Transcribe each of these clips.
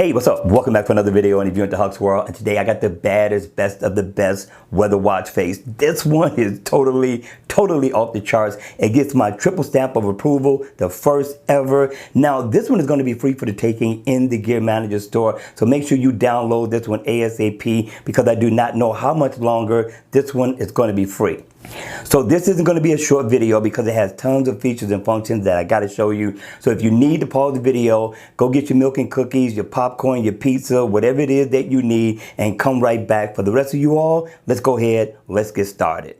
Hey, what's up? Welcome back for another video, and if you're into Huck's World, and today I got the baddest, best of the best weather watch face. This one is totally off the charts. It gets my triple stamp of approval, the first ever. Now, this one is going to be free for the taking in the Gear Manager store, so make sure you download this one ASAP, because I do not know how much longer this one is going to be free. So this isn't going to be a short video because it has tons of features and functions that I got to show you. So if you need to pause the video, go get your milk and cookies, your popcorn, your pizza, whatever it is that you need, and come right back. For the rest of you all, let's go ahead, let's get started.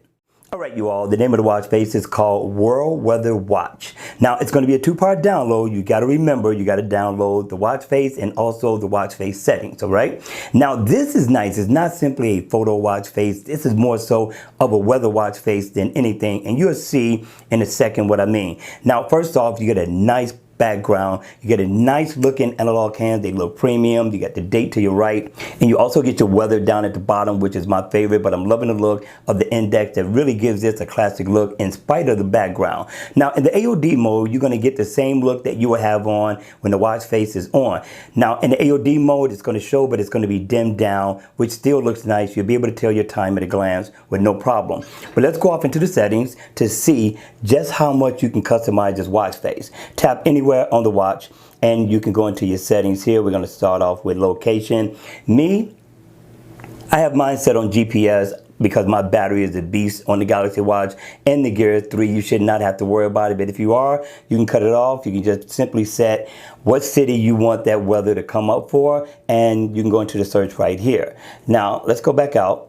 All right, you all, the name of the watch face is called World Weather Watch. Now, it's going to be a two-part download. You got to remember, you got to download the watch face and also the watch face settings, all right? Now, this is nice. It's not simply a photo watch face. This is more so of a weather watch face than anything, and you'll see in a second what I mean. Now, first off, you get a nice background. You get a nice looking analog hands. They look premium. You got the date to your right, and you also get your weather down at the bottom, which is my favorite, but I'm loving the look of the index that really gives this a classic look in spite of the background. Now, in the AOD mode, you're going to get the same look that you will have on when the watch face is on. Now, in the AOD mode, it's going to show, but it's going to be dimmed down, which still looks nice. You'll be able to tell your time at a glance with no problem. But let's go off into the settings to see just how much you can customize this watch face. Tap anywhere on the watch and you can go into your settings here. We're going to start off with location. I have mine set on GPS because my battery is a beast on the Galaxy Watch and the Gear 3. You should not have to worry about it, but if you are, you can cut it off. You can just simply set what city you want that weather to come up for, and you can go into the search right here. Now, let's go back out.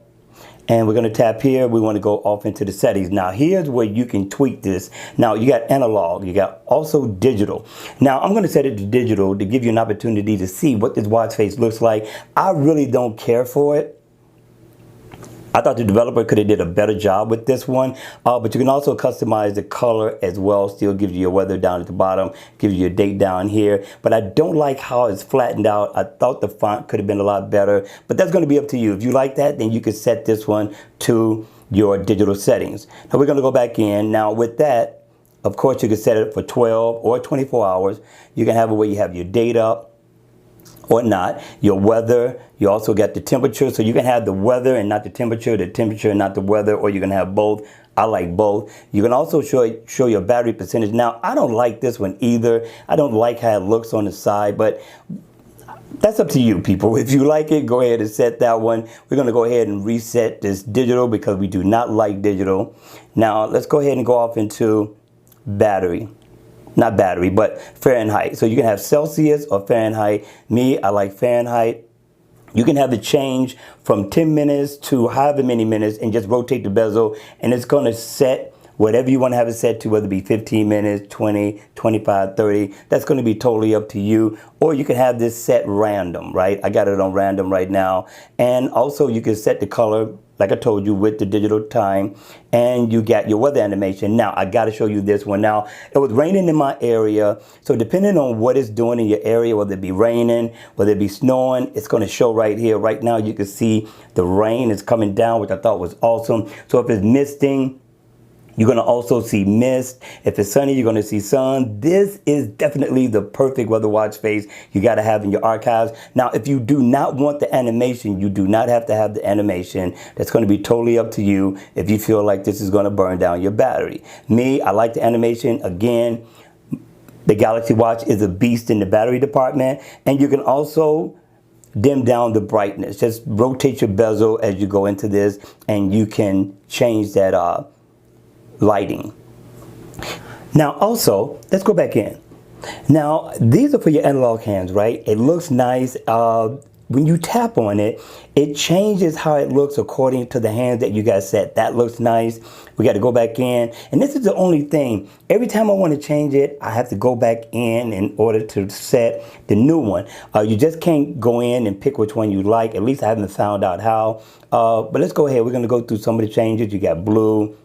And we're going to tap here. We want to go off into the settings. Now, here's where you can tweak this. Now, you got analog. You got also digital. Now, I'm going to set it to digital to give you an opportunity to see what this watch face looks like. I really don't care for it. I thought the developer could have did a better job with this one, but you can also customize the color as well. Still gives you your weather down at the bottom, gives you your date down here, but I don't like how it's flattened out. I thought the font could have been a lot better, but that's going to be up to you. If you like that, then you can set this one to your digital settings. Now we're going to go back in. Now with that, of course, you can set it for 12 or 24 hours. You can have it where you have your date up or not, your weather. You also got the temperature, so you can have the weather and not the temperature and not the weather, or you can have both. I like both. You can also show your battery percentage. Now, I don't like this one either. I don't like how it looks on the side, but that's up to you, people. If you like it, go ahead and set that one. We're going to go ahead and reset this digital because we do not like digital. Now, let's go ahead and go off into battery. Not battery, but Fahrenheit. So you can have Celsius or Fahrenheit. I like Fahrenheit. You can have it change from 10 minutes to however many minutes and just rotate the bezel, and it's going to set whatever you want to have it set to, whether it be 15 minutes, 20, 25, 30. That's going to be totally up to you. Or you can have this set random, right? I got it on random right now. And also you can set the color, like I told you, with the digital time, and you got your weather animation. Now, I got to show you this one. Now, it was raining in my area, so depending on what it's doing in your area, whether it be raining, whether it be snowing, it's going to show right here. Right now, you can see the rain is coming down, which I thought was awesome. So if it's misting, you're going to also see mist. If it's sunny, you're going to see sun. This is definitely the perfect weather watch face you got to have in your archives. Now, if you do not want the animation, you do not have to have the animation. That's going to be totally up to you if you feel like this is going to burn down your battery. I like the animation. Again, the Galaxy Watch is a beast in the battery department, and you can also dim down the brightness. Just rotate your bezel as you go into this, and you can change that lighting. Now also, let's go back in. Now, these are for your analog hands, right? It looks nice. When you tap on it, it changes how it looks according to the hands that you got set. That looks nice. We got to go back in. And this is the only thing. Every time I want to change it, I have to go back in order to set the new one. You just can't go in and pick which one you like. At least I haven't found out how. But let's go ahead. We're going to go through some of the changes. You got blue.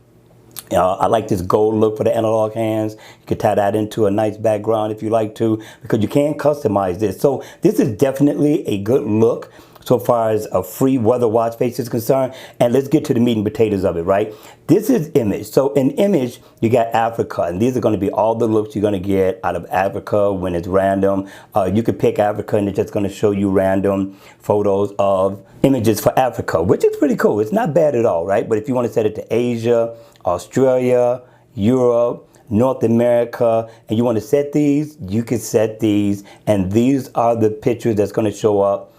I like this gold look for the analog hands. You could tie that into a nice background if you like to, because you can customize this. So this is definitely a good look. so far as a free weather watch face is concerned. And let's get to the meat and potatoes of it, right? This is image. So in image, you got Africa, and these are going to be all the looks you're going to get out of Africa when it's random. You could pick Africa, and it's just going to show you random photos of images for Africa, which is pretty cool. It's not bad at all, right? But if you want to set it to Asia, Australia, Europe, North America, and you want to set these, you can set these, and these are the pictures that's going to show up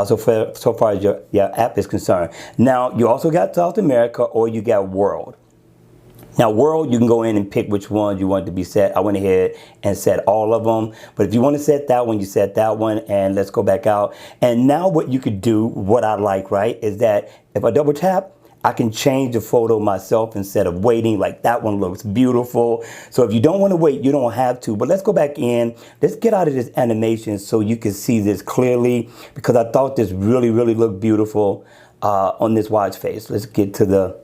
so far as your app is concerned. Now, you also got South America, or you got world. Now, world, you can go in and pick which ones you want to be set. I went ahead and set all of them. But if you want to set that one, you set that one. And let's go back out. And now what you could do, what I like, right, is that if I double tap, I can change the photo myself instead of waiting. Like that one looks beautiful. So if you don't want to wait, you don't have to. But let's go back in. Let's get out of this animation so you can see this clearly, because I thought this really, really looked beautiful on this watch face. Let's get to the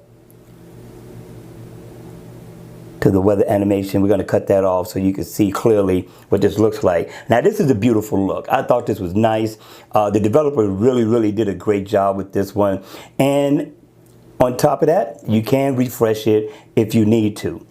weather animation. We're going to cut that off so you can see clearly what this looks like. Now, this is a beautiful look. I thought this was nice. The developer really, really did a great job with this one. And on top of that, you can refresh it if you need to.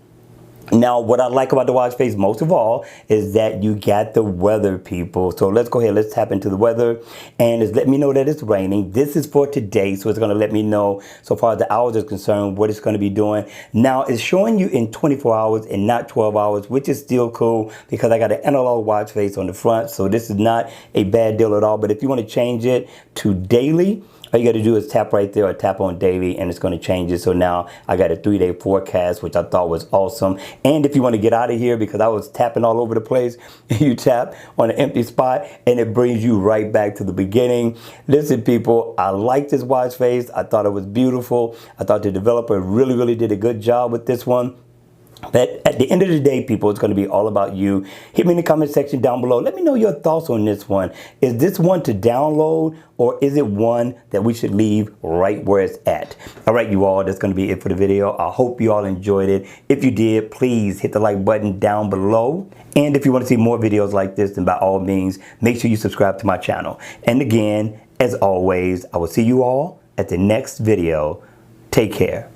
Now, what I like about the watch face most of all is that you got the weather, people. So let's go ahead, let's tap into the weather, and it's letting me know that it's raining. This is for today, so it's going to let me know, so far as the hours is concerned, what it's going to be doing. Now, it's showing you in 24 hours and not 12 hours, which is still cool because I got an analog watch face on the front, so this is not a bad deal at all. But if you want to change it to daily, all you got to do is tap right there or tap on daily, and it's going to change it. So now I got a 3-day forecast, which I thought was awesome. And if you want to get out of here, because I was tapping all over the place, you tap on an empty spot and it brings you right back to the beginning. Listen, people, I like this watch face. I thought it was beautiful. I thought the developer really, really did a good job with this one. But at the end of the day, people, it's going to be all about you. Hit me in the comment section down below. Let me know your thoughts on this one. Is this one to download, or is it one that we should leave right where it's at? All right, you all, that's going to be it for the video. I hope you all enjoyed it. If you did, please hit the like button down below. And if you want to see more videos like this, then by all means, make sure you subscribe to my channel. And again, as always, I will see you all at the next video. Take care.